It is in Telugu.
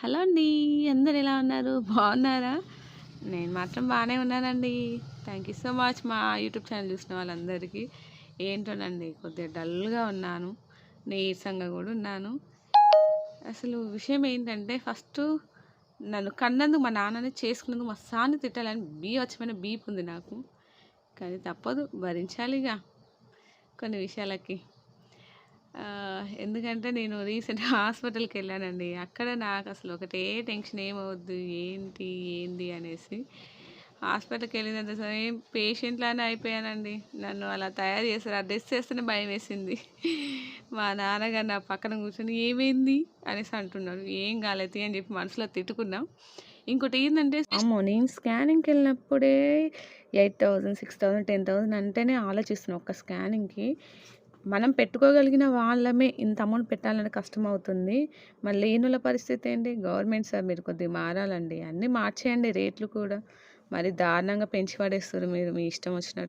హలో అండి. అందరు ఎలా ఉన్నారు? బాగున్నారా? నేను మాత్రం బాగానే ఉన్నానండి. థ్యాంక్ యూ సో మచ్ మా యూట్యూబ్ ఛానల్ చూసిన వాళ్ళందరికీ. ఏంటోనండి కొద్దిగా డల్‌గా ఉన్నాను. నీరసంగా కూడా ఉన్నాను. అసలు విషయం ఏంటంటే ఫస్టు నన్ను కన్నందుకు మా నాన్నని చేసుకున్నందుకు మస్సాన్ని తిట్టాలని బీభత్సమైన బీప్ ఉంది నాకు. కానీ తప్పదు భరించాలిగా కొన్ని విషయాలకి. ఎందుకంటే నేను రీసెంట్‌గా హాస్పిటల్‌కెళ్ళానండి. అక్కడ నాకసలు ఒకటే టెన్షన్ ఏమవుద్ది, ఏంటి, ఏంది అనేసి. హాస్పిటల్‌కెళ్ళినంత సమయం పేషెంట్‌లానే అయిపోయానండి. నన్ను అలా తయారు చేశారు. ఆ డ్రెస్ ఏస్తేనే భయమేసింది. మా నాన్నగారు నా పక్కన కూర్చొని "ఏమైంది?" అనేసి అంటున్నాడు. "ఏం కాలేదు తీ" అని చెప్పి మనసులో తిట్టుకున్నా. ఇంకోటేందంటే అమ్మో! నేను స్కానింగ్‌కెళ్ళినప్పుడే 8,000, 6,000, 10,000 అంటేనే ఆలోచిస్తున్నా ఒక్క స్కానింగ్‌కి. మనం పెట్టుకోగలిగిన వాళ్ళమే ఇంత అమౌంట్ పెట్టాలంటే కష్టమవుతుంది. మరి లేనోళ్ళ పరిస్థితి ఏంటి? గవర్నమెంట్ సార్ మీరు కొద్దిగా మారాలండి. అన్నీ మార్చేయండి రేట్లు కూడా. మరి దారుణంగా పెంచి పడేస్తుర్రు మీరు మీ ఇష్టం వచ్చినట్టు.